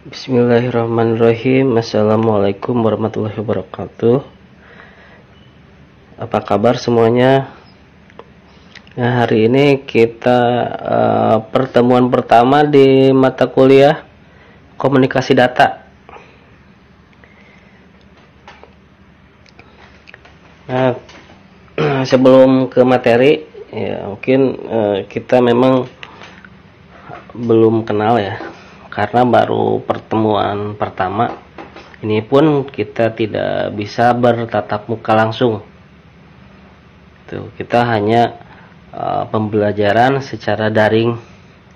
Bismillahirrahmanirrahim. Assalamualaikum warahmatullahi wabarakatuh. Apa kabar semuanya? Nah, hari ini kita pertemuan pertama di mata kuliah komunikasi data. Nah, sebelum ke materi, ya mungkin kita memang belum kenal ya. Karena baru pertemuan pertama, ini pun kita tidak bisa bertatap muka langsung. Tuh, kita hanya pembelajaran secara daring.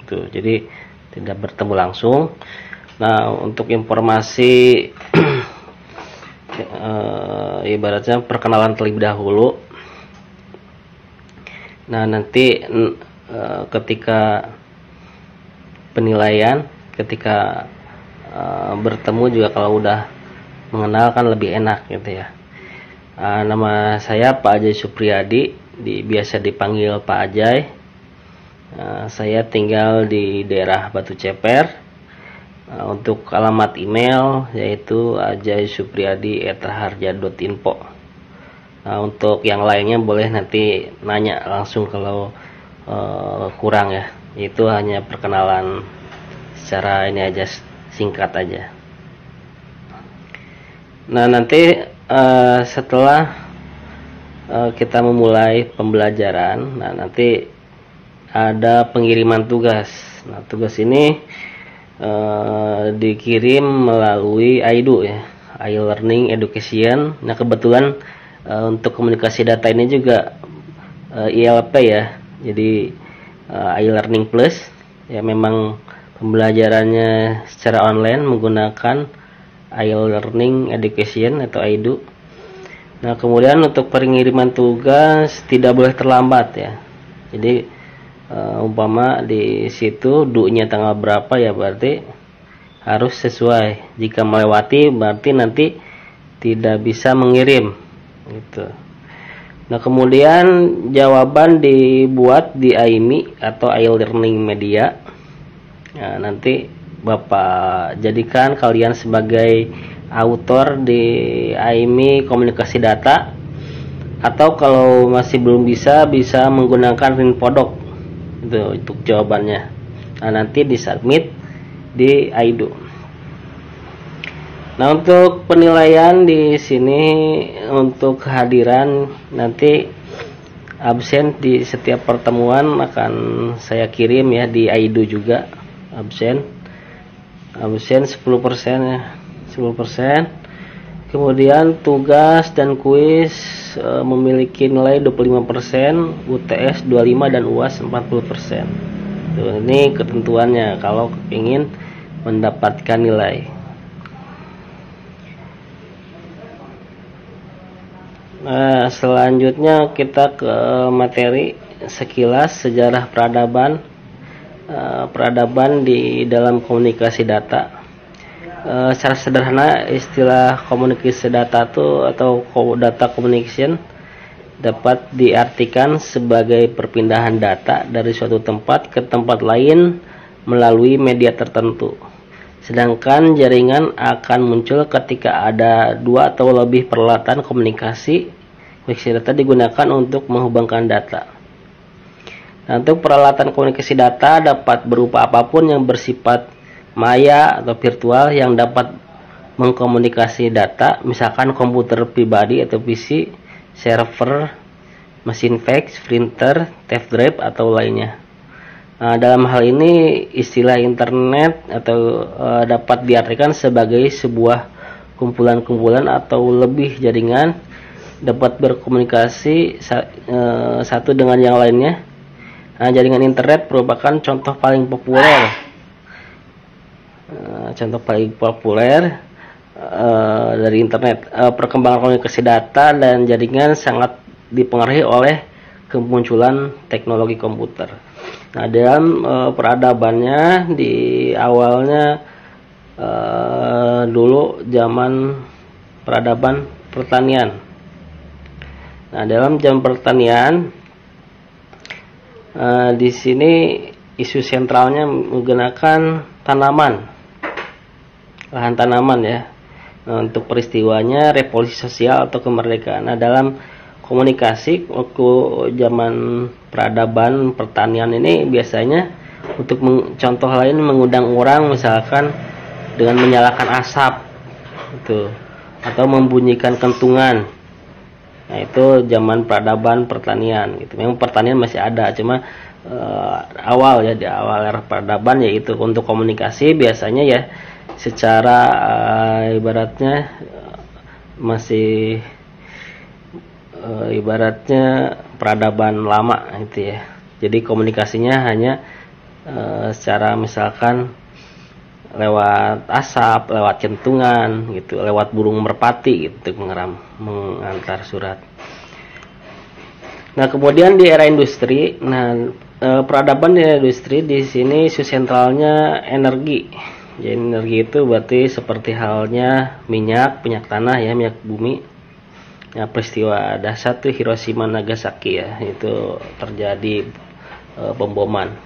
Tuh, jadi tidak bertemu langsung. Nah, untuk informasi ibaratnya perkenalan terlebih dahulu. Nah, nanti ketika penilaian, ketika bertemu juga kalau udah mengenal kan lebih enak gitu ya. Nama saya Pak Ajay Supriyadi, biasa dipanggil Pak Ajay. Saya tinggal di daerah Batu Ceper. Untuk alamat email yaitu ajaysupriyadi@raharja.info. Untuk yang lainnya boleh nanti nanya langsung kalau kurang ya. Itu hanya perkenalan secara ini aja, singkat aja. Nah, nanti setelah kita memulai pembelajaran, nah nanti ada pengiriman tugas. Nah, tugas ini dikirim melalui AIDU ya, e-learning education. Nah, kebetulan untuk komunikasi data ini juga ILP ya, jadi e-learning plus ya, memang pembelajarannya secara online menggunakan e-learning education atau AIDU. Nah, kemudian untuk pengiriman tugas tidak boleh terlambat ya. Jadi umpama di situ dunya tanggal berapa ya, berarti harus sesuai. Jika melewati berarti nanti tidak bisa mengirim gitu. Nah, kemudian jawaban dibuat di AIMI atau e-learning media. Nah, nanti Bapak jadikan kalian sebagai autor di AIMI komunikasi data, atau kalau masih belum bisa menggunakan Rinpodok itu untuk jawabannya. Nah, nanti disubmit di AIDU. Nah, untuk penilaian di sini untuk kehadiran, nanti absen di setiap pertemuan akan saya kirim ya di AIDU juga. Absen 10% ya, 10%. Kemudian tugas dan kuis memiliki nilai 25%, UTS 25 dan UAS 40%. Tuh, ini ketentuannya kalau ingin mendapatkan nilai. Nah, selanjutnya kita ke materi sekilas sejarah peradaban di dalam komunikasi data. Secara sederhana, istilah komunikasi data atau data communication dapat diartikan sebagai perpindahan data dari suatu tempat ke tempat lain melalui media tertentu. Sedangkan jaringan akan muncul ketika ada dua atau lebih peralatan komunikasi data digunakan untuk menghubungkan data. Nah, untuk peralatan komunikasi data dapat berupa apapun yang bersifat maya atau virtual yang dapat mengkomunikasi data, misalkan komputer pribadi atau PC, server, mesin fax, printer, tape drive atau lainnya. Nah, dalam hal ini istilah internet atau dapat diartikan sebagai sebuah kumpulan-kumpulan atau lebih jaringan dapat berkomunikasi satu dengan yang lainnya. Nah, jaringan internet merupakan contoh paling populer. Dari internet. Perkembangan komunikasi data dan jaringan sangat dipengaruhi oleh kemunculan teknologi komputer. Nah, dalam peradabannya di awalnya dulu zaman peradaban pertanian. Nah, dalam zaman pertanian di sini isu sentralnya menggunakan tanaman. lahan tanaman ya. Nah, untuk peristiwanya revolusi sosial atau kemerdekaan. Nah, dalam komunikasi waktu zaman peradaban pertanian ini biasanya untuk contoh lain mengundang orang misalkan dengan menyalakan asap itu atau membunyikan kentungan. Nah, itu zaman peradaban pertanian gitu. Memang pertanian masih ada, cuma awal ya, di awal era peradaban, yaitu untuk komunikasi biasanya ya secara ibaratnya masih ibaratnya peradaban lama gitu ya. Jadi komunikasinya hanya secara misalkan lewat asap, lewat centungan gitu, lewat burung merpati gitu mengantar surat. Nah, kemudian di era industri, peradaban di era industri di sini isu sentralnya energi. Jadi energi itu berarti seperti halnya minyak tanah ya, minyak bumi. Nah, peristiwa dahsyat tuh Hiroshima Nagasaki ya, itu terjadi pemboman.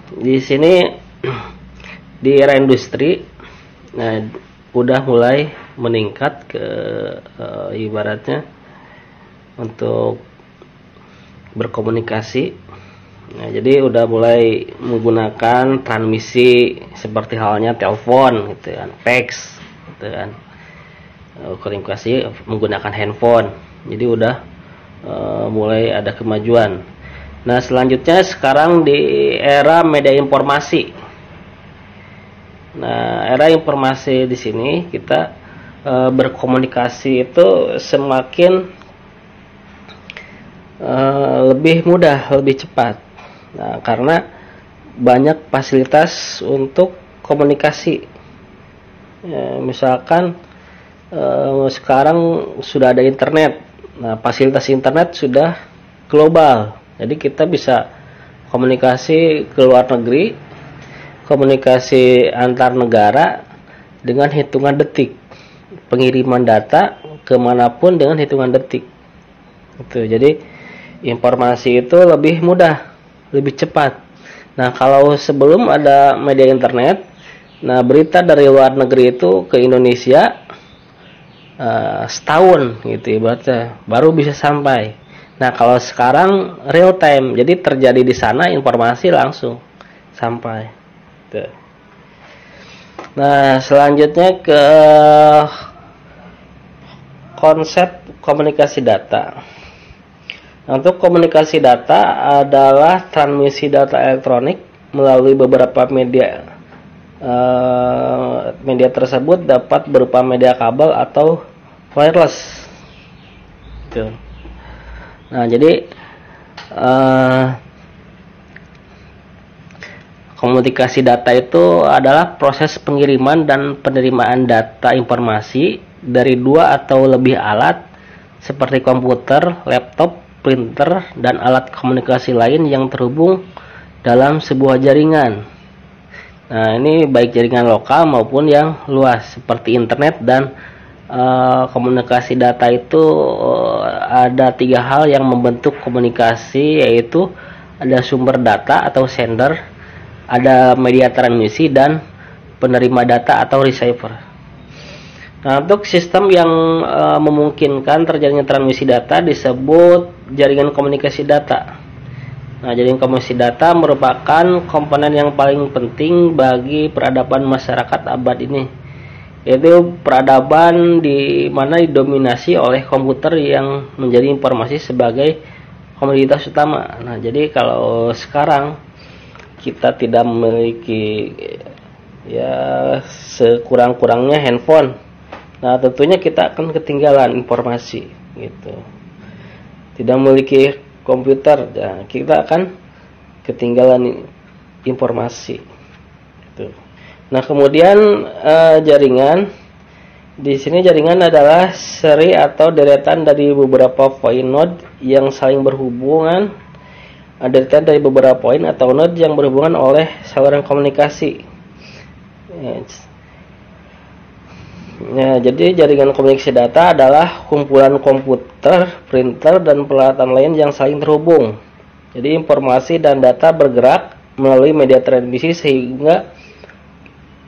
Di sini di era industri, udah mulai meningkat ke ibaratnya untuk berkomunikasi. Nah, jadi udah mulai menggunakan transmisi seperti halnya telepon gitu kan, fax gitu kan. Komunikasi menggunakan handphone. Jadi udah mulai ada kemajuan. Nah, selanjutnya sekarang di era media informasi. Nah, era informasi di sini kita berkomunikasi itu semakin lebih mudah, lebih cepat. Nah, karena banyak fasilitas untuk komunikasi. Ya, misalkan sekarang sudah ada internet. Nah, fasilitas internet sudah global. Jadi kita bisa komunikasi ke luar negeri, komunikasi antar negara dengan hitungan detik. Pengiriman data kemanapun dengan hitungan detik. Itu. Jadi informasi itu lebih mudah, lebih cepat. Nah, kalau sebelum ada media internet, nah berita dari luar negeri itu ke Indonesia setahun gitu ibaratnya baru bisa sampai. Nah, kalau sekarang real time, jadi terjadi di sana informasi langsung sampai. Tuh. Nah, selanjutnya ke konsep komunikasi data. Untuk komunikasi data adalah transmisi data elektronik melalui beberapa media. Media tersebut dapat berupa media kabel atau wireless. Gitu. Nah, jadi komunikasi data itu adalah proses pengiriman dan penerimaan data informasi dari dua atau lebih alat seperti komputer, laptop, printer, dan alat komunikasi lain yang terhubung dalam sebuah jaringan. Nah, ini baik jaringan lokal maupun yang luas seperti internet. Dan komunikasi data itu ada tiga hal yang membentuk komunikasi, yaitu ada sumber data atau sender, ada media transmisi, dan penerima data atau receiver. Nah, untuk sistem yang memungkinkan terjadinya transmisi data disebut jaringan komunikasi data. Nah, jaringan komunikasi data merupakan komponen yang paling penting bagi peradaban masyarakat abad ini, yaitu peradaban di mana didominasi oleh komputer yang menjadi informasi sebagai komoditas utama. Nah, jadi kalau sekarang kita tidak memiliki ya sekurang-kurangnya handphone, nah tentunya kita akan ketinggalan informasi gitu. Tidak memiliki komputer, nah, kita akan ketinggalan informasi gitu. Nah, kemudian jaringan di sini, jaringan adalah seri atau deretan dari beberapa poin node yang saling berhubungan. Deretan dari beberapa poin atau node yang berhubungan oleh saluran komunikasi. Ya, jadi jaringan komunikasi data adalah kumpulan komputer, printer, dan peralatan lain yang saling terhubung. Jadi informasi dan data bergerak melalui media transmisi sehingga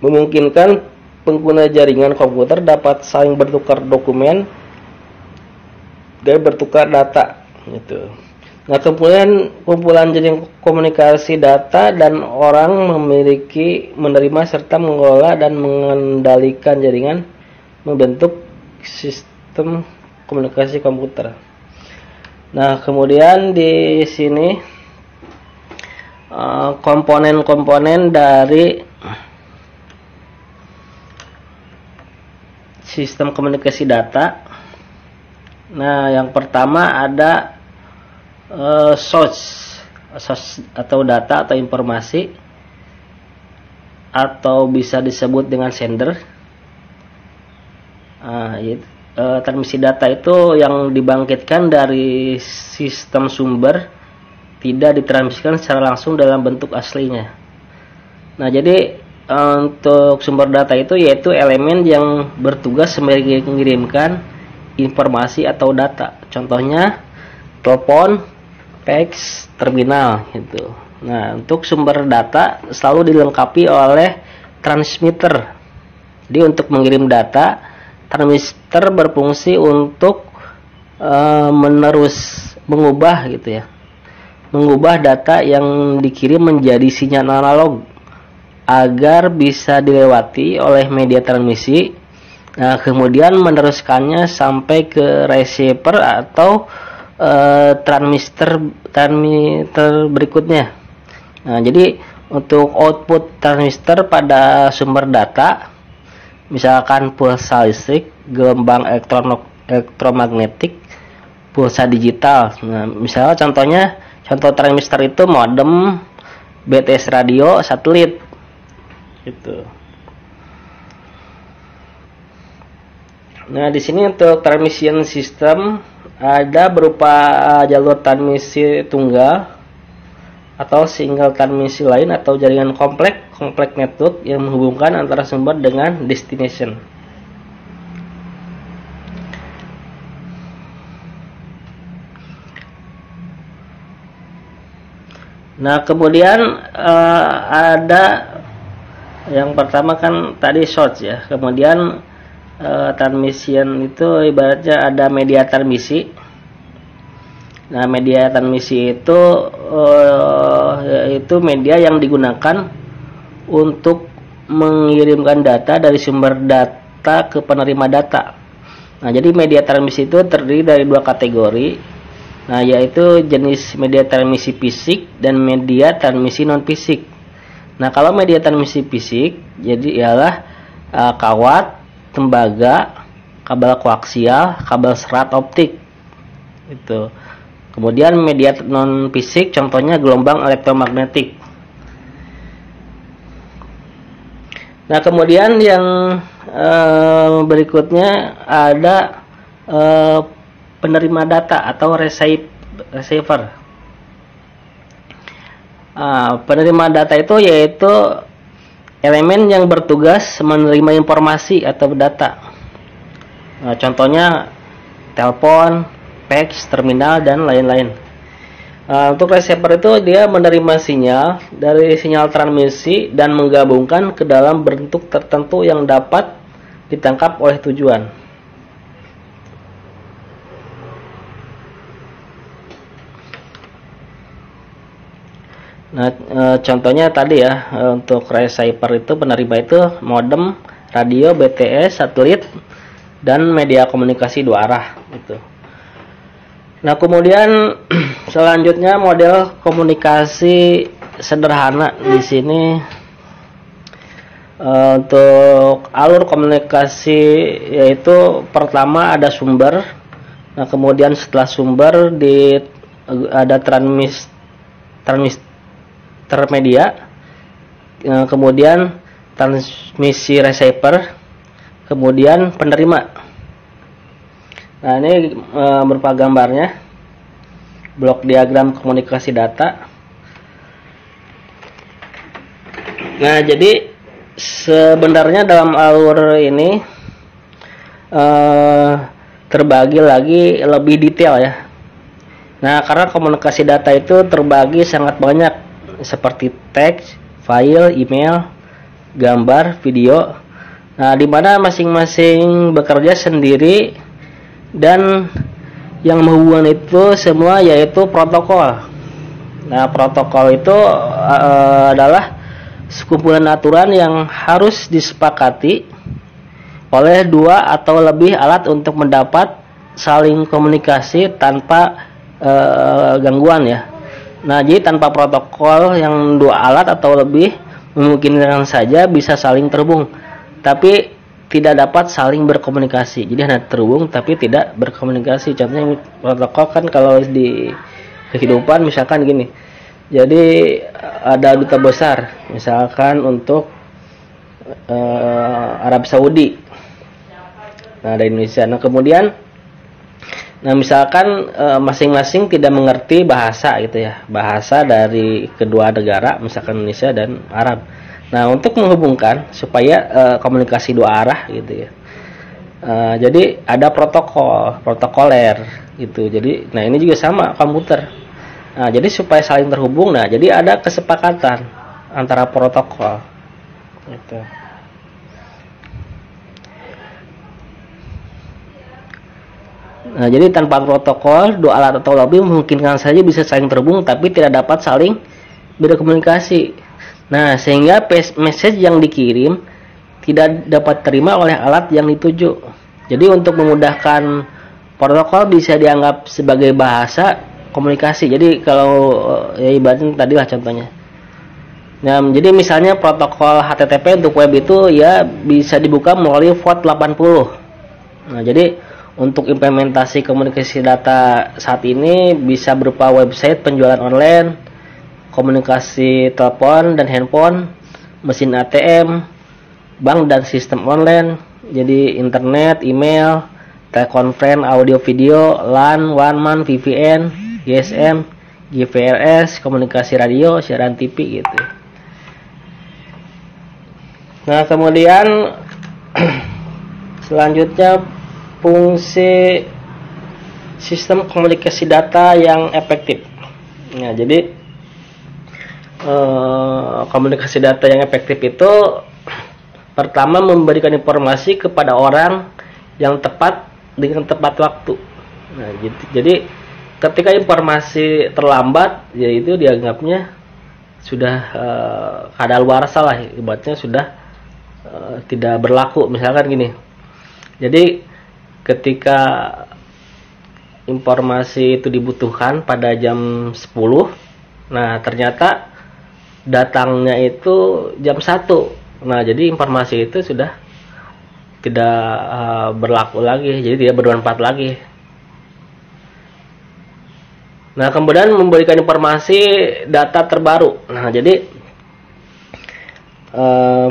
memungkinkan pengguna jaringan komputer dapat saling bertukar dokumen dan bertukar data gitu. Nah, kemudian kumpulan jaringan komunikasi data dan orang menerima serta mengelola dan mengendalikan jaringan membentuk sistem komunikasi komputer. Nah, kemudian di sini komponen-komponen dari sistem komunikasi data. Nah, yang pertama ada source atau data atau informasi, atau bisa disebut dengan sender. Transmisi data itu yang dibangkitkan dari sistem sumber, tidak ditransmisikan secara langsung dalam bentuk aslinya. Nah, jadi untuk sumber data itu yaitu elemen yang bertugas mengirimkan informasi atau data. Contohnya telepon, fax, terminal gitu. Nah, untuk sumber data selalu dilengkapi oleh transmitter. Jadi untuk mengirim data, transmitter berfungsi untuk mengubah gitu ya. Mengubah data yang dikirim menjadi sinyal analog agar bisa dilewati oleh media transmisi. Nah, kemudian meneruskannya sampai ke receiver atau transmitter berikutnya. Nah, jadi untuk output transmitter pada sumber data, misalkan pulsa listrik, gelombang elektromagnetik, pulsa digital. Nah, misalnya contoh transmitter itu modem, BTS radio, satelit, gitu. Nah, di sini untuk transmission system ada berupa jalur transmisi tunggal atau single transmisi line atau jaringan kompleks network yang menghubungkan antara sumber dengan destination. Nah, kemudian ada yang pertama kan tadi source ya. Kemudian transmission itu ibaratnya ada media transmisi. Nah, media transmisi itu yaitu media yang digunakan untuk mengirimkan data dari sumber data ke penerima data. Nah, jadi media transmisi itu terdiri dari dua kategori. Nah, yaitu jenis media transmisi fisik dan media transmisi non fisik. Nah, kalau media transmisi fisik jadi ialah kawat, tembaga, kabel koaksial, kabel serat optik. Itu. Kemudian media non fisik contohnya gelombang elektromagnetik. Nah, kemudian yang berikutnya ada penerima data atau receiver. Penerima data itu yaitu elemen yang bertugas menerima informasi atau data. Contohnya telepon, fax, terminal, dan lain-lain. Untuk receiver itu dia menerima sinyal dari sinyal transmisi dan menggabungkan ke dalam bentuk tertentu yang dapat ditangkap oleh tujuan. Nah, contohnya tadi ya, untuk receiver itu penerima itu modem, radio, BTS, satelit, dan media komunikasi dua arah gitu. Nah, kemudian selanjutnya model komunikasi sederhana di sini untuk alur komunikasi yaitu pertama ada sumber. Nah, kemudian setelah sumber ada transmedia, kemudian transmisi receiver, kemudian penerima. Nah, ini berupa gambarnya, blok diagram komunikasi data. Nah, jadi sebenarnya dalam alur ini terbagi lagi lebih detail ya. Nah, karena komunikasi data itu terbagi sangat banyak seperti teks, file, email, gambar, video. Nah, di mana masing-masing bekerja sendiri dan yang menghubungkan itu semua yaitu protokol. Nah, protokol itu adalah sekumpulan aturan yang harus disepakati oleh dua atau lebih alat untuk mendapat saling komunikasi tanpa gangguan ya. Nah, jadi tanpa protokol yang dua alat atau lebih memungkinkan saja bisa saling terhubung, tapi tidak dapat saling berkomunikasi. Jadi hanya terhubung tapi tidak berkomunikasi. Contohnya protokol kan kalau di kehidupan misalkan gini. Jadi ada duta besar misalkan untuk Arab Saudi. Nah, dari Indonesia. Nah, kemudian misalkan masing-masing tidak mengerti bahasa gitu ya. Bahasa dari kedua negara, misalkan Indonesia dan Arab. Nah, untuk menghubungkan supaya komunikasi dua arah gitu ya. Jadi ada protokoler gitu. Jadi, nah ini juga sama komputer. Nah, jadi supaya saling terhubung, nah jadi ada kesepakatan antara protokol. Gitu. Nah, jadi tanpa protokol dua alat atau lebih memungkinkan saja bisa saling terhubung, tapi tidak dapat saling berkomunikasi. Nah, sehingga message yang dikirim tidak dapat terima oleh alat yang dituju. Jadi untuk memudahkan protokol bisa dianggap sebagai bahasa komunikasi. Jadi kalau ya ibaratnya tadi lah contohnya. Nah, jadi misalnya protokol HTTP untuk web itu ya bisa dibuka melalui port 80. Nah, jadi untuk implementasi komunikasi data saat ini bisa berupa website penjualan online, komunikasi telepon dan handphone, mesin ATM, bank dan sistem online, jadi internet, email, telekonferensi, audio video, LAN, one-man, VPN, GSM, GPRS, komunikasi radio, siaran TV gitu. Nah, kemudian selanjutnya fungsi sistem komunikasi data yang efektif. Nah, jadi komunikasi data yang efektif itu pertama memberikan informasi kepada orang yang tepat dengan tepat waktu. Nah, jadi ketika informasi terlambat, yaitu dianggapnya sudah kadaluarsa lah, ibaratnya sudah tidak berlaku. Misalkan gini. Jadi ketika informasi itu dibutuhkan pada jam 10, nah ternyata datangnya itu jam 1. Nah, jadi informasi itu sudah tidak berlaku lagi, jadi tidak bermanfaat lagi. Nah, kemudian memberikan informasi data terbaru. Nah, jadi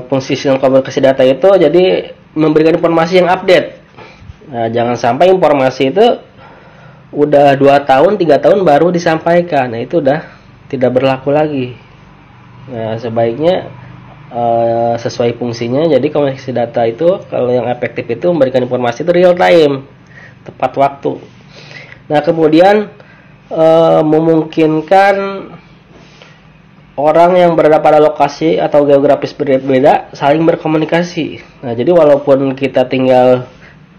fungsi sistem komunikasi data itu jadi memberikan informasi yang update. Nah, jangan sampai informasi itu udah 2 tahun, 3 tahun baru disampaikan. Nah, itu udah tidak berlaku lagi. Nah, sebaiknya sesuai fungsinya. Jadi komunikasi data itu kalau yang efektif itu memberikan informasi itu real time, tepat waktu. Nah, kemudian memungkinkan orang yang berada pada lokasi atau geografis berbeda saling berkomunikasi. Nah, jadi walaupun kita tinggal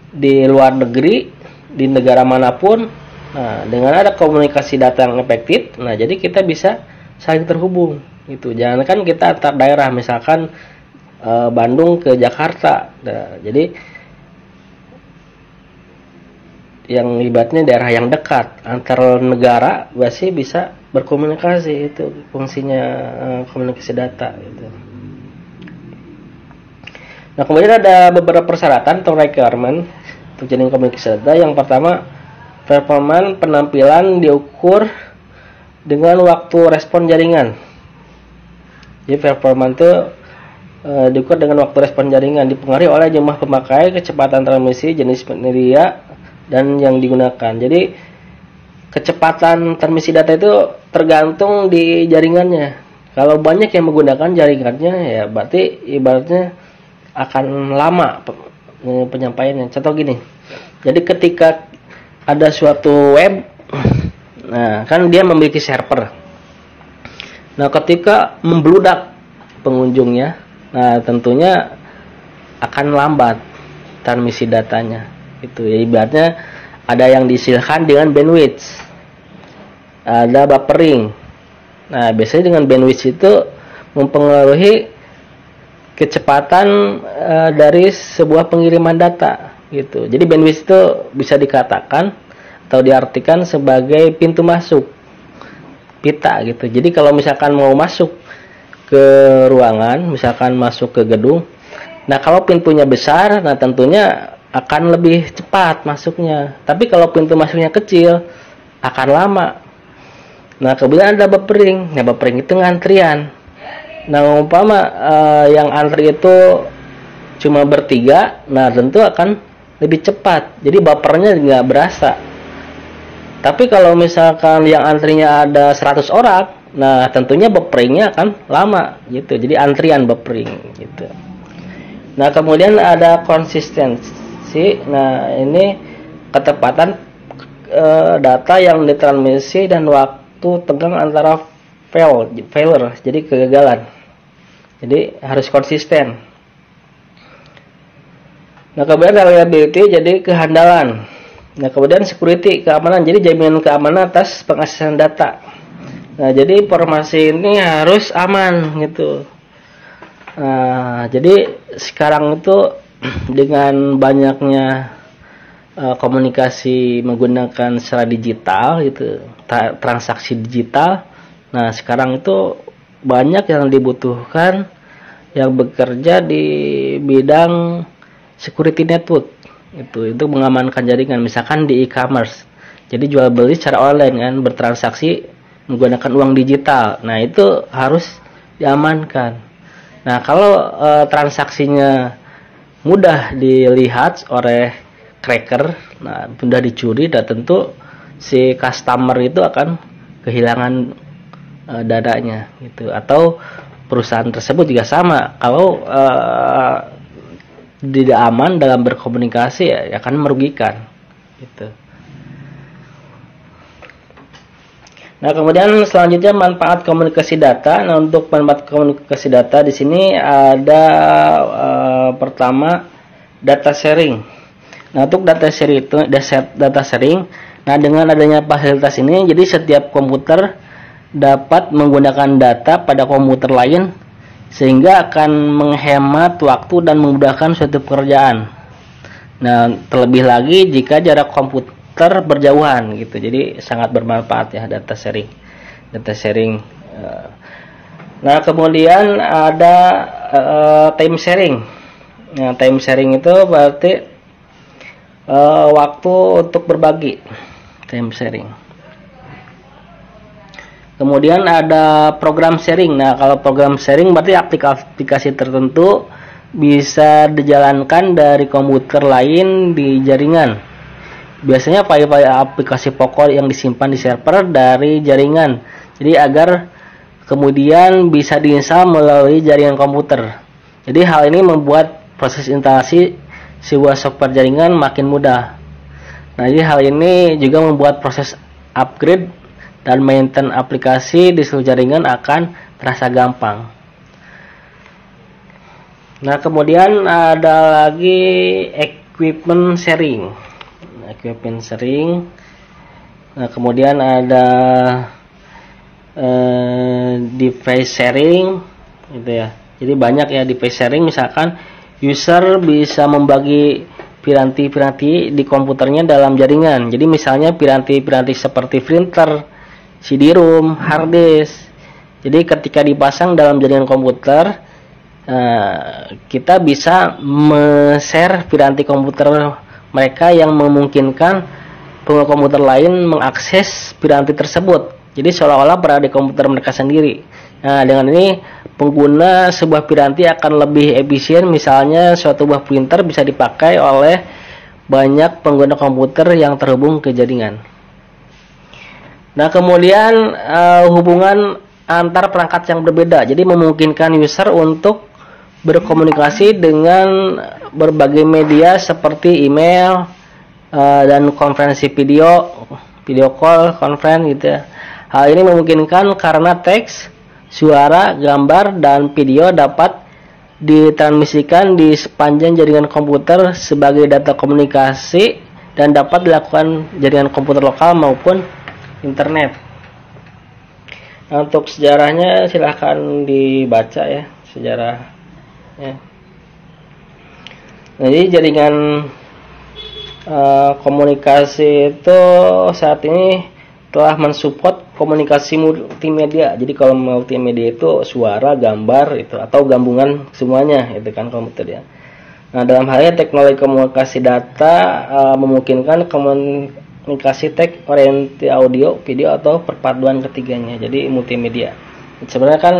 di luar negeri, di negara manapun, nah dengan ada komunikasi data yang efektif, nah jadi kita bisa saling terhubung. Itu jangan kan kita antar daerah, misalkan Bandung ke Jakarta. Nah, jadi yang ibaratnya daerah yang dekat antar negara masih bisa berkomunikasi. Itu fungsinya komunikasi data gitu. Nah, kemudian ada beberapa persyaratan atau requirement untuk jaringan komunikasi data. Yang pertama, performa penampilan diukur dengan waktu respon jaringan. Jadi performa itu diukur dengan waktu respon jaringan, dipengaruhi oleh jumlah pemakai, kecepatan transmisi, jenis media, dan yang digunakan. Jadi kecepatan transmisi data itu tergantung di jaringannya. Kalau banyak yang menggunakan jaringannya, ya berarti ibaratnya akan lama penyampaiannya. Contoh gini, jadi ketika ada suatu web, nah kan dia memiliki server. Nah, ketika membludak pengunjungnya, nah tentunya akan lambat transmisi datanya. Itu ya, ibaratnya ada yang diistilahkan dengan bandwidth, ada buffering. Nah, biasanya dengan bandwidth itu mempengaruhi kecepatan dari sebuah pengiriman data gitu. Jadi bandwidth itu bisa dikatakan atau diartikan sebagai pintu masuk pita gitu. Jadi kalau misalkan mau masuk ke ruangan, misalkan masuk ke gedung, nah kalau pintunya besar, nah tentunya akan lebih cepat masuknya. Tapi kalau pintu masuknya kecil, akan lama. Nah, kemudian ada buffering. Nah, buffering itu ngantrian. Nah, umpama yang antri itu cuma bertiga, nah tentu akan lebih cepat. Jadi buffernya nggak berasa. Tapi kalau misalkan yang antrinya ada 100 orang, nah tentunya bufferingnya akan lama gitu. Jadi antrian buffering gitu. Nah, kemudian ada konsistensi. Nah, ini ketepatan data yang ditransmisi dan waktu tegang antara failure, jadi kegagalan. Jadi harus konsisten. Nah, kemudian reliability, jadi kehandalan. Nah, kemudian security, keamanan, jadi jaminan keamanan atas pengaksesan data. Nah, jadi informasi ini harus aman gitu. Nah, jadi sekarang itu dengan banyaknya komunikasi menggunakan secara digital gitu, transaksi digital. Nah, sekarang itu banyak yang dibutuhkan yang bekerja di bidang security network. Itu mengamankan jaringan, misalkan di e-commerce. Jadi jual beli secara online kan, bertransaksi menggunakan uang digital. Nah, itu harus diamankan. Nah, kalau transaksinya mudah dilihat oleh cracker, nah mudah dicuri, dan tentu si customer itu akan kehilangan dananya gitu. Atau perusahaan tersebut juga sama, kalau tidak aman dalam berkomunikasi ya akan merugikan gitu. Nah, kemudian selanjutnya manfaat komunikasi data. Nah, untuk manfaat komunikasi data di sini ada pertama data sharing. Nah, untuk data sharing, nah dengan adanya fasilitas ini, jadi setiap komputer dapat menggunakan data pada komputer lain sehingga akan menghemat waktu dan memudahkan suatu pekerjaan. Nah, terlebih lagi jika jarak komputer berjauhan gitu. Jadi sangat bermanfaat ya data sharing. Nah, kemudian ada time sharing. Nah, time sharing itu berarti waktu untuk berbagi, time sharing. Kemudian ada program sharing. Nah, kalau program sharing berarti aplikasi tertentu bisa dijalankan dari komputer lain di jaringan. Biasanya file-file aplikasi pokok yang disimpan di server dari jaringan. Jadi agar kemudian bisa diinstal melalui jaringan komputer. Jadi hal ini membuat proses instalasi sebuah software jaringan makin mudah. Nah, jadi hal ini juga membuat proses upgrade dan maintain aplikasi di seluruh jaringan akan terasa gampang. Nah, kemudian ada lagi equipment sharing. Nah, kemudian ada device sharing gitu ya. Jadi banyak ya device sharing, misalkan user bisa membagi piranti-piranti di komputernya dalam jaringan. Jadi misalnya piranti-piranti seperti printer, CD-ROM, hard disk. Jadi ketika dipasang dalam jaringan komputer, kita bisa share piranti komputer mereka yang memungkinkan pengguna komputer lain mengakses piranti tersebut. Jadi seolah-olah berada di komputer mereka sendiri. Nah, dengan ini pengguna sebuah piranti akan lebih efisien. Misalnya suatu buah printer bisa dipakai oleh banyak pengguna komputer yang terhubung ke jaringan. Nah, kemudian hubungan antar perangkat yang berbeda. Jadi memungkinkan user untuk berkomunikasi dengan berbagai media seperti email dan konferensi video call, conference gitu ya. Hal ini memungkinkan karena teks, suara, gambar, dan video dapat ditransmisikan di sepanjang jaringan komputer sebagai data komunikasi dan dapat dilakukan jaringan komputer lokal maupun internet. Nah, untuk sejarahnya silahkan dibaca ya, sejarahnya. Jadi jaringan komunikasi itu saat ini telah mensupport komunikasi multimedia. Jadi kalau multimedia itu suara, gambar itu atau gabungan semuanya itu kan komputer ya. Nah, dalam halnya teknologi komunikasi data memungkinkan komunikasi text oriented audio, video atau perpaduan ketiganya. Jadi multimedia. Sebenarnya kan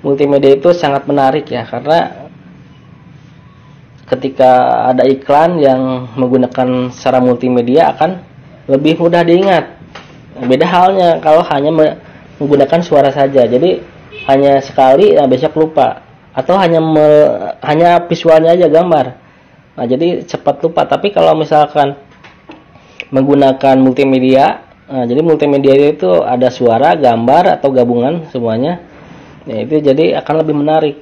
multimedia itu sangat menarik ya, karena ketika ada iklan yang menggunakan secara multimedia akan lebih mudah diingat. Beda halnya kalau hanya menggunakan suara saja. Jadi hanya sekali, nah besok lupa. Atau hanya visualnya aja, gambar. Nah, jadi cepat lupa. Tapi kalau misalkan menggunakan multimedia, nah, jadi multimedia itu ada suara, gambar atau gabungan semuanya. Ya, itu jadi akan lebih menarik.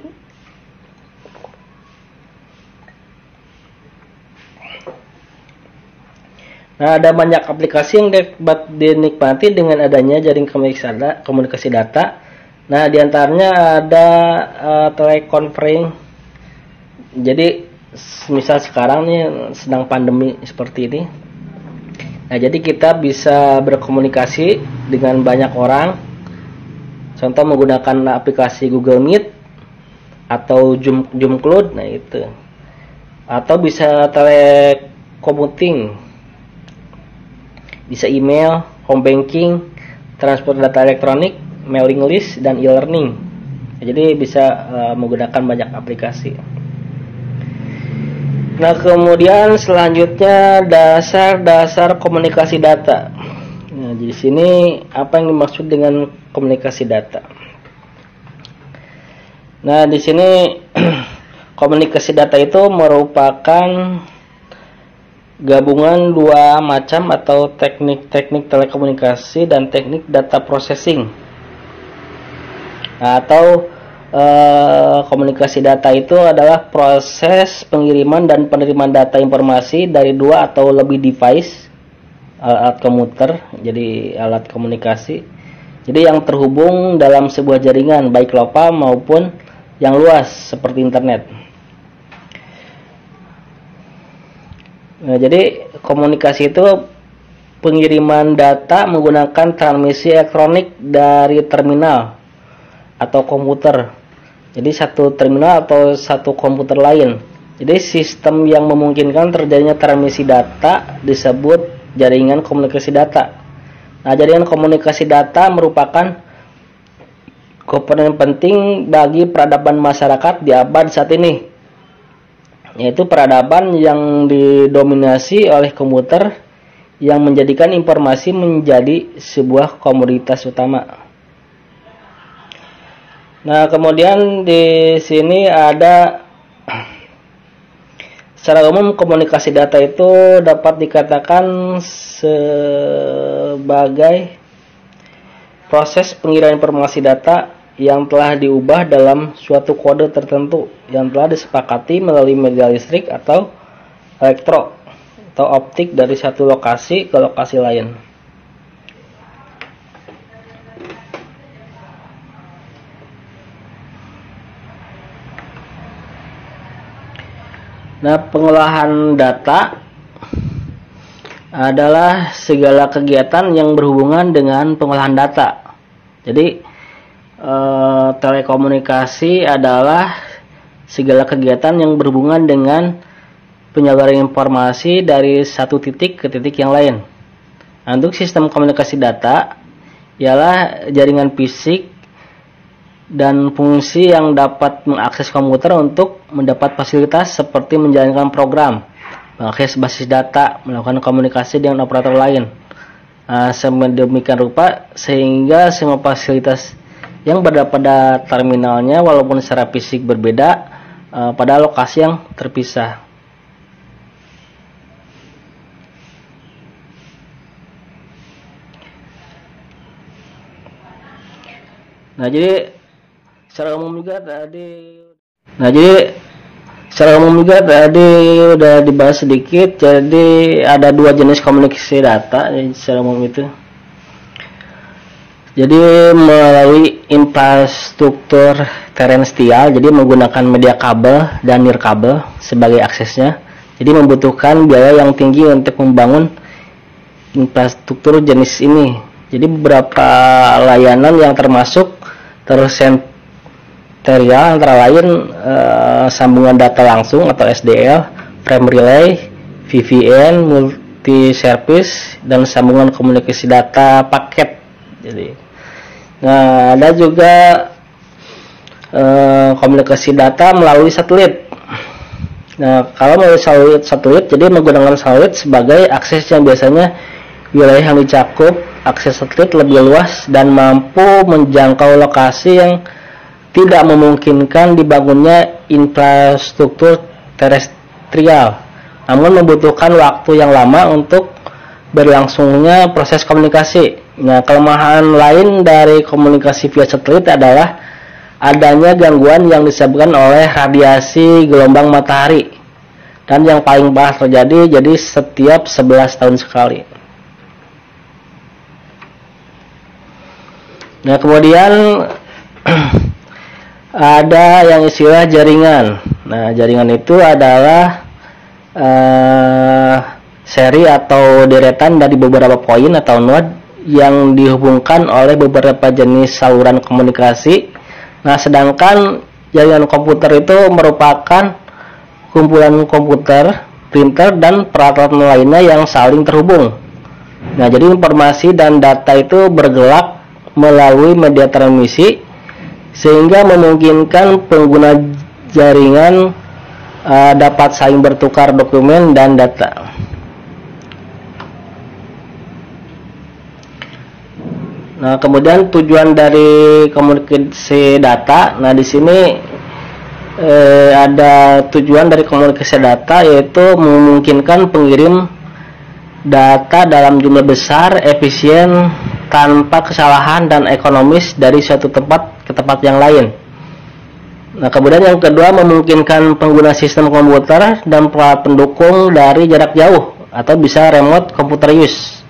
Nah, ada banyak aplikasi yang dapat dinikmati dengan adanya jaring komunikasi data. Nah, diantaranya ada teleconference. Jadi, misal sekarang nih sedang pandemi seperti ini. Nah, jadi kita bisa berkomunikasi dengan banyak orang. Contoh menggunakan aplikasi Google Meet atau Zoom Cloud. Nah, itu. Atau bisa telekommuting. Bisa email, home banking, transport data elektronik, mailing list, dan e-learning. Jadi bisa menggunakan banyak aplikasi. Nah, kemudian selanjutnya dasar-dasar komunikasi data. Nah, di sini apa yang dimaksud dengan komunikasi data? Nah, di sini komunikasi data itu merupakan gabungan dua macam atau teknik telekomunikasi dan teknik data processing. Atau komunikasi data itu adalah proses pengiriman dan penerimaan data informasi dari dua atau lebih device, alat komuter, jadi alat komunikasi. Jadi yang terhubung dalam sebuah jaringan baik lokal maupun yang luas seperti internet. Nah, jadi komunikasi itu pengiriman data menggunakan transmisi elektronik dari terminal atau komputer. Jadi satu terminal atau satu komputer lain. Jadi sistem yang memungkinkan terjadinya transmisi data disebut jaringan komunikasi data. Nah, jaringan komunikasi data merupakan komponen penting bagi peradaban masyarakat di abad saat ini, yaitu peradaban yang didominasi oleh komputer yang menjadikan informasi menjadi sebuah komoditas utama. Nah, kemudian di sini ada secara umum komunikasi data itu dapat dikatakan sebagai proses pengiriman informasi data yang telah diubah dalam suatu kode tertentu yang telah disepakati melalui media listrik atau elektro atau optik dari satu lokasi ke lokasi lain. Nah, pengolahan data adalah segala kegiatan yang berhubungan dengan pengolahan data. Jadi telekomunikasi adalah segala kegiatan yang berhubungan dengan penyaluran informasi dari satu titik ke titik yang lain. Nah, untuk sistem komunikasi data ialah jaringan fisik dan fungsi yang dapat mengakses komputer untuk mendapat fasilitas seperti menjalankan program, mengakses basis data, melakukan komunikasi dengan operator lain. Sedemikian rupa sehingga semua fasilitas yang berada pada terminalnya walaupun secara fisik berbeda pada lokasi yang terpisah. Nah, jadi secara umum juga tadi. Nah, jadi secara umum juga tadi udah dibahas sedikit. Jadi ada dua jenis komunikasi data secara umum itu. Jadi melalui infrastruktur terestrial, jadi menggunakan media kabel dan nirkabel sebagai aksesnya. Jadi membutuhkan biaya yang tinggi untuk membangun infrastruktur jenis ini. Jadi beberapa layanan yang termasuk terrestrial antara lain sambungan data langsung atau SDL, frame relay, VPN, multi service, dan sambungan komunikasi data paket. Jadi, nah ada juga komunikasi data melalui satelit. Nah, kalau melalui satelit, jadi menggunakan satelit sebagai akses yang biasanya wilayah yang dicakup akses satelit lebih luas dan mampu menjangkau lokasi yang tidak memungkinkan dibangunnya infrastruktur terestrial, namun membutuhkan waktu yang lama untuk berlangsungnya proses komunikasi. Nah, kelemahan lain dari komunikasi via satelit adalah adanya gangguan yang disebabkan oleh radiasi gelombang matahari, dan yang paling parah terjadi jadi setiap 11 tahun sekali. Nah, kemudian ada yang istilah jaringan. Nah, jaringan itu adalah seri atau deretan dari beberapa poin atau node yang dihubungkan oleh beberapa jenis saluran komunikasi. Nah, sedangkan jaringan komputer itu merupakan kumpulan komputer, printer, dan peralatan lainnya yang saling terhubung. Nah, jadi informasi dan data itu bergerak melalui media transmisi sehingga memungkinkan pengguna jaringan dapat saling bertukar dokumen dan data. Nah, kemudian tujuan dari komunikasi data. Nah, di sini ada tujuan dari komunikasi data, yaitu memungkinkan pengirim data dalam jumlah besar, efisien, tanpa kesalahan, dan ekonomis dari suatu tempat ke tempat yang lain. Nah, kemudian yang kedua, memungkinkan pengguna sistem komputer dan peralatan pendukung dari jarak jauh atau bisa remote computer use.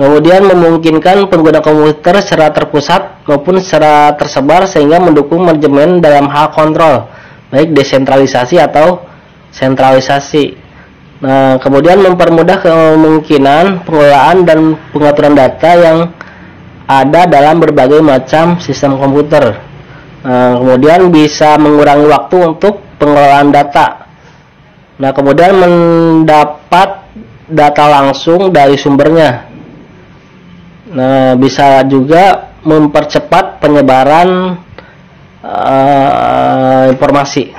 Kemudian memungkinkan pengguna komputer secara terpusat maupun secara tersebar sehingga mendukung manajemen dalam hal kontrol, baik desentralisasi atau sentralisasi. Nah, kemudian mempermudah kemungkinan pengelolaan dan pengaturan data yang ada dalam berbagai macam sistem komputer. Nah, kemudian bisa mengurangi waktu untuk pengelolaan data. Nah, kemudian mendapat data langsung dari sumbernya. Nah, bisa juga mempercepat penyebaran informasi.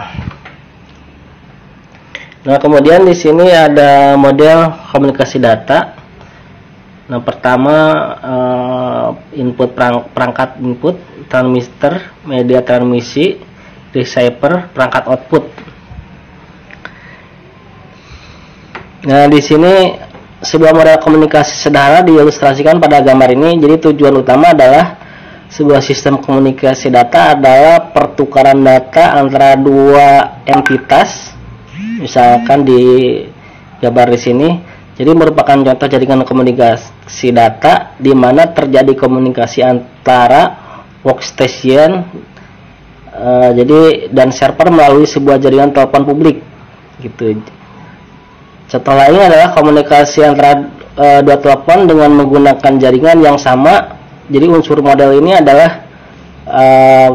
Nah, kemudian di sini ada model komunikasi data. Nah, pertama input perangkat input, transmitter, media transmisi, receiver, perangkat output. Nah, di sini sebuah model komunikasi sederhana diilustrasikan pada gambar ini. Jadi tujuan utama adalah sebuah sistem komunikasi data adalah pertukaran data antara dua entitas. Misalkan di gambar di sini, jadi merupakan contoh jaringan komunikasi data di mana terjadi komunikasi antara workstation dan server melalui sebuah jaringan telepon publik, gitu. Contoh lainnya adalah komunikasi antara dua telepon dengan menggunakan jaringan yang sama. Jadi unsur model ini adalah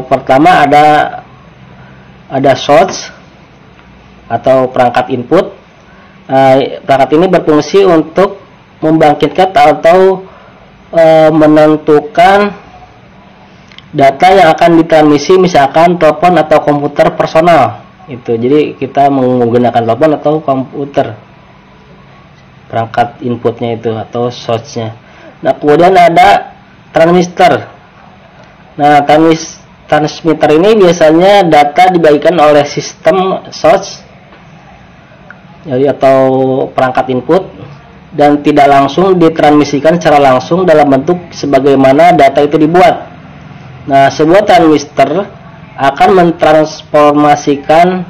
pertama ada source atau perangkat input. Perangkat ini berfungsi untuk membangkitkan atau menentukan data yang akan ditransmisi, misalkan telepon atau komputer personal. Itu. Jadi kita menggunakan telepon atau komputer. Perangkat inputnya itu atau source-nya. Nah, kemudian ada transmitter. Nah, transmitter ini biasanya data dibagikan oleh sistem source jadi atau perangkat input dan tidak langsung ditransmisikan secara langsung dalam bentuk sebagaimana data itu dibuat. Nah, sebuah transistor akan mentransformasikan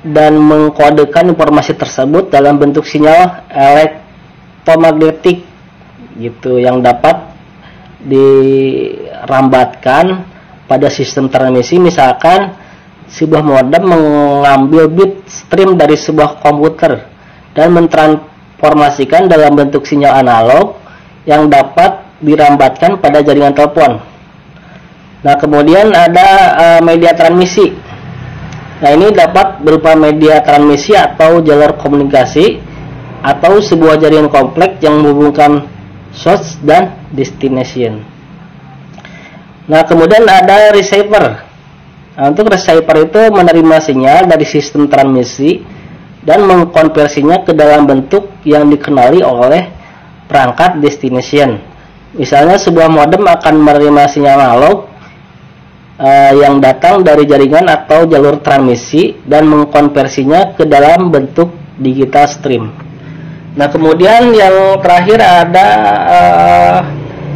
dan mengkodekan informasi tersebut dalam bentuk sinyal elektromagnetik gitu, yang dapat dirambatkan pada sistem transmisi. Misalkan sebuah modem mengambil bit stream dari sebuah komputer dan mentransformasikan dalam bentuk sinyal analog yang dapat dirambatkan pada jaringan telepon. Nah, kemudian ada media transmisi. Nah, ini dapat berupa media transmisi atau jalur komunikasi atau sebuah jaringan kompleks yang menghubungkan source dan destination. Nah, kemudian ada receiver. Nah, untuk receiver itu menerima sinyal dari sistem transmisi dan mengkonversinya ke dalam bentuk yang dikenali oleh perangkat destination. Misalnya sebuah modem akan menerima sinyal analog yang datang dari jaringan atau jalur transmisi dan mengkonversinya ke dalam bentuk digital stream. Nah, kemudian yang terakhir ada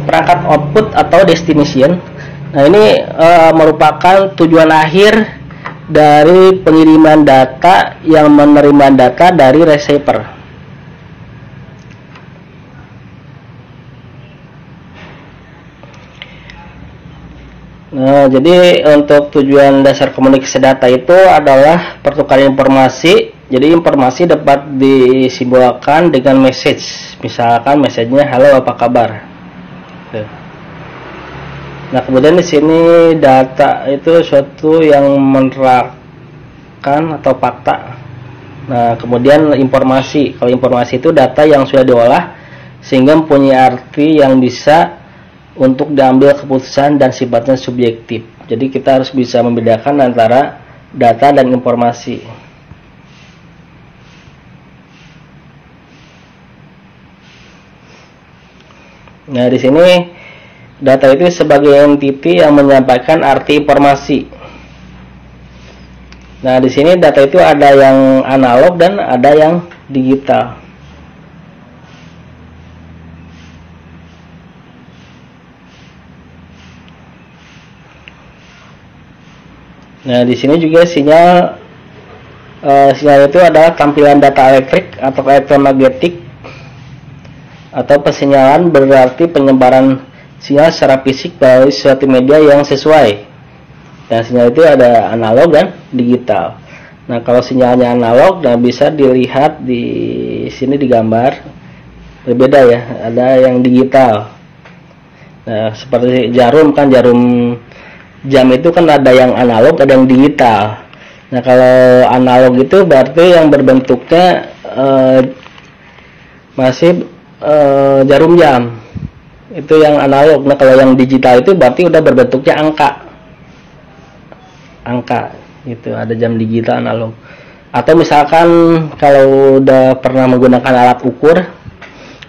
perangkat output atau destination. Nah, ini merupakan tujuan akhir dari pengiriman data yang menerima data dari receiver. Nah, jadi untuk tujuan dasar komunikasi data itu adalah pertukaran informasi. Jadi informasi dapat disimbolkan dengan message. Misalkan message-nya halo apa kabar. Nah, kemudian di sini data itu suatu yang menerangkan atau fakta. Nah, kemudian informasi. Kalau informasi itu data yang sudah diolah sehingga mempunyai arti yang bisa untuk diambil keputusan dan sifatnya subjektif. Jadi kita harus bisa membedakan antara data dan informasi. Nah, di sini data itu sebagai entiti yang menyampaikan arti informasi. Nah, di sini data itu ada yang analog dan ada yang digital. Nah, di sini juga sinyal itu adalah tampilan data elektrik atau elektromagnetik atau persinyalan, berarti penyebaran sinyal secara fisik melalui suatu media yang sesuai. Dan sinyal itu ada analog dan digital. Nah, kalau sinyalnya analog, nah bisa dilihat di sini di gambar. Berbeda ya, ada yang digital. Nah, seperti jarum kan, jarum jam itu kan ada yang analog, ada yang digital. Nah, kalau analog itu berarti yang berbentuknya masih jarum jam. Itu yang analog. Nah, kalau yang digital itu berarti udah berbentuknya angka gitu, ada jam digital analog. Atau misalkan kalau udah pernah menggunakan alat ukur,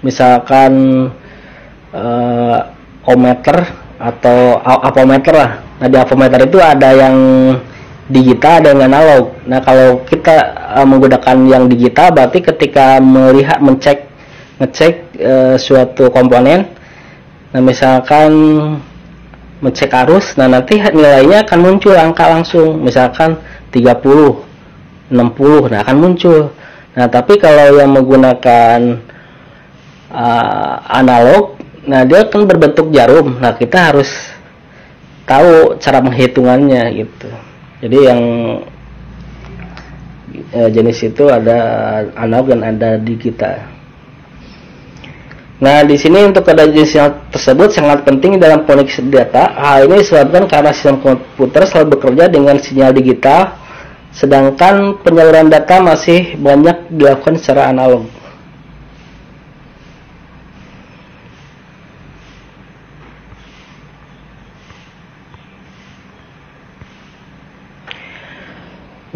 misalkan ohmmeter atau apometer lah. Nah, di apometer itu ada yang digital, ada yang analog. Nah, kalau kita menggunakan yang digital, berarti ketika ngecek suatu komponen, nah misalkan ngecek arus, nah nanti nilainya akan muncul angka langsung, misalkan 30, 60, nah akan muncul. Nah, tapi kalau yang menggunakan analog, nah dia kan berbentuk jarum. Nah, kita harus tahu cara menghitungannya gitu. Jadi yang jenis itu ada analog dan ada digital. Nah, di sini untuk ada jenis tersebut sangat penting dalam koneksi data. Hal ini disebabkan karena sistem komputer selalu bekerja dengan sinyal digital, sedangkan penyaluran data masih banyak dilakukan secara analog.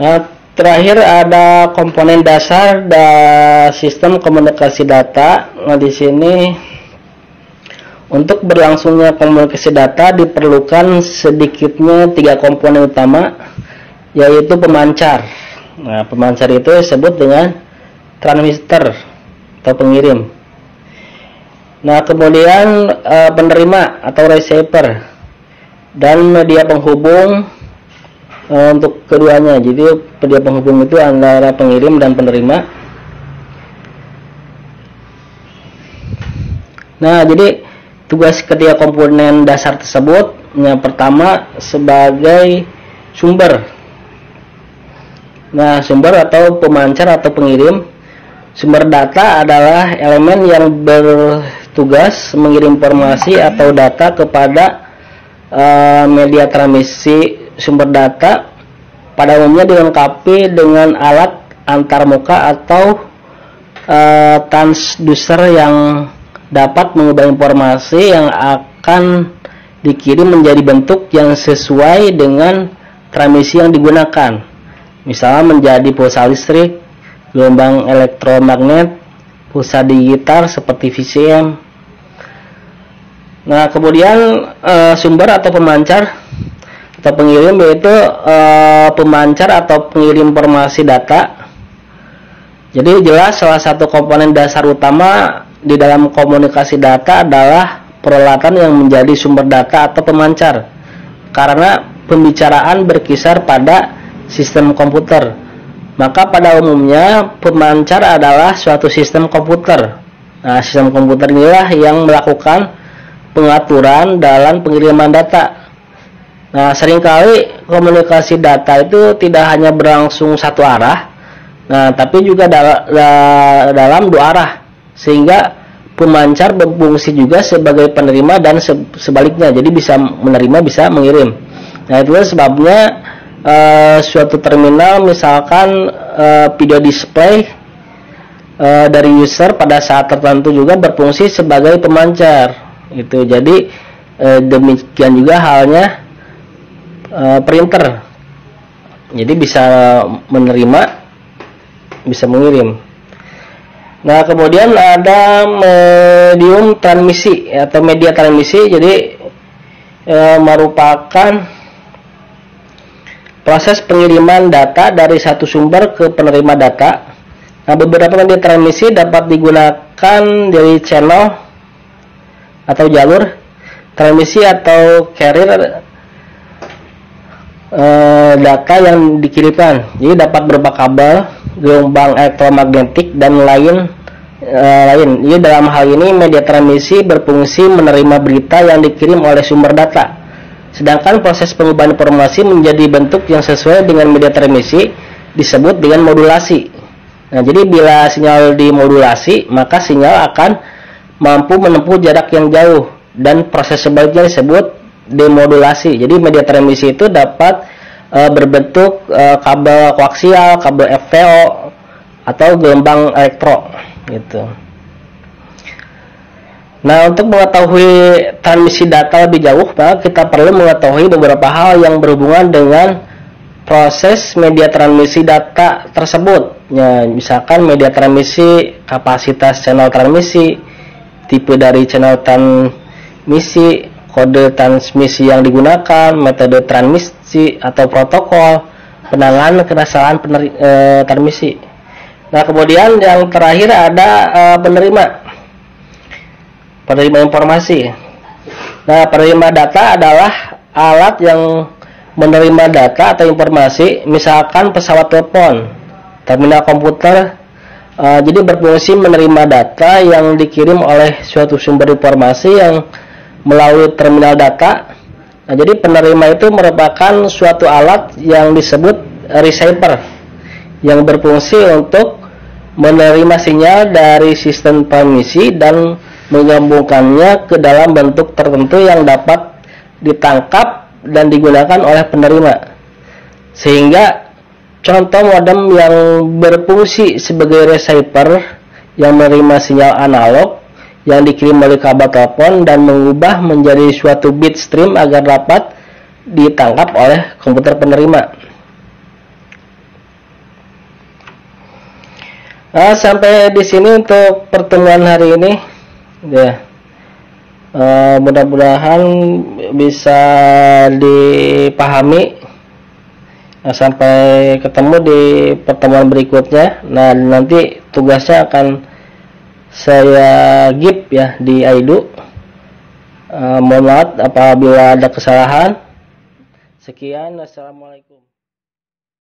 Nah, terakhir ada komponen dasar dan sistem komunikasi data. Nah, di sini untuk berlangsungnya komunikasi data diperlukan sedikitnya 3 komponen utama, yaitu pemancar. Nah, pemancar itu disebut dengan transmitter atau pengirim. Nah, kemudian penerima atau receiver. dan media penghubung untuk keduanya. Jadi media penghubung itu antara pengirim dan penerima. Nah, jadi tugas ketiga komponen dasar tersebut, yang pertama sebagai sumber. Nah, sumber atau pemancar atau pengirim. Sumber data adalah elemen yang bertugas mengirim informasi atau data kepada media transmisi. Sumber data pada umumnya dilengkapi dengan alat antarmuka atau transducer yang dapat mengubah informasi yang akan dikirim menjadi bentuk yang sesuai dengan transmisi yang digunakan. Misalnya menjadi pulsa listrik, gelombang elektromagnet, pulsa digital seperti VCM. Nah, kemudian sumber atau pemancar atau pengirim, yaitu pemancar atau pengirim informasi data. Jadi jelas salah satu komponen dasar utama di dalam komunikasi data adalah peralatan yang menjadi sumber data atau pemancar, karena pembicaraan berkisar pada sistem komputer. Maka pada umumnya pemancar adalah suatu sistem komputer. Nah, sistem komputer inilah yang melakukan pengaturan dalam pengiriman data. Nah, seringkali komunikasi data itu tidak hanya berlangsung satu arah, nah, tapi juga dalam dua arah, sehingga pemancar berfungsi juga sebagai penerima dan sebaliknya. Jadi bisa menerima, bisa mengirim. Nah, itulah sebabnya suatu terminal, misalkan video display dari user pada saat tertentu juga berfungsi sebagai pemancar. Itu jadi demikian juga halnya printer. Jadi bisa menerima, bisa mengirim. Nah, kemudian ada medium transmisi atau media transmisi. Jadi merupakan proses pengiriman data dari satu sumber ke penerima data. Nah, beberapa media transmisi dapat digunakan dari channel atau jalur transmisi atau carrier data yang dikirimkan. Jadi dapat berupa kabel, gelombang elektromagnetik dan lain. Jadi dalam hal ini media transmisi berfungsi menerima berita yang dikirim oleh sumber data. Sedangkan proses pengubahan informasi menjadi bentuk yang sesuai dengan media transmisi disebut dengan modulasi. Nah, jadi bila sinyal dimodulasi, maka sinyal akan mampu menempuh jarak yang jauh, dan proses sebaliknya disebut demodulasi. Jadi media transmisi itu dapat berbentuk kabel koaksial, kabel FPO, atau gelombang elektro gitu. Nah, untuk mengetahui transmisi data lebih jauh, maka kita perlu mengetahui beberapa hal yang berhubungan dengan proses media transmisi data tersebut. Ya, misalkan media transmisi, kapasitas channel transmisi, tipe dari channel transmisi, kode transmisi yang digunakan, metode transmisi atau protokol, penanganan kesalahan transmisi. Nah, kemudian yang terakhir ada penerima informasi. Nah, penerima data adalah alat yang menerima data atau informasi, misalkan pesawat telepon, terminal komputer. Jadi berfungsi menerima data yang dikirim oleh suatu sumber informasi yang melalui terminal data. Nah, jadi penerima itu merupakan suatu alat yang disebut receiver yang berfungsi untuk menerima sinyal dari sistem transmisi dan menggabungkannya ke dalam bentuk tertentu yang dapat ditangkap dan digunakan oleh penerima. Sehingga contoh modem yang berfungsi sebagai receiver yang menerima sinyal analog yang dikirim oleh kabel telepon dan mengubah menjadi suatu bit stream agar dapat ditangkap oleh komputer penerima. Nah, sampai di sini untuk pertemuan hari ini. Ya, mudah-mudahan bisa dipahami. Nah, sampai ketemu di pertemuan berikutnya. Nah, nanti tugasnya akan saya give ya di Aidu. Mohon maaf apabila ada kesalahan. Sekian, wassalamualaikum.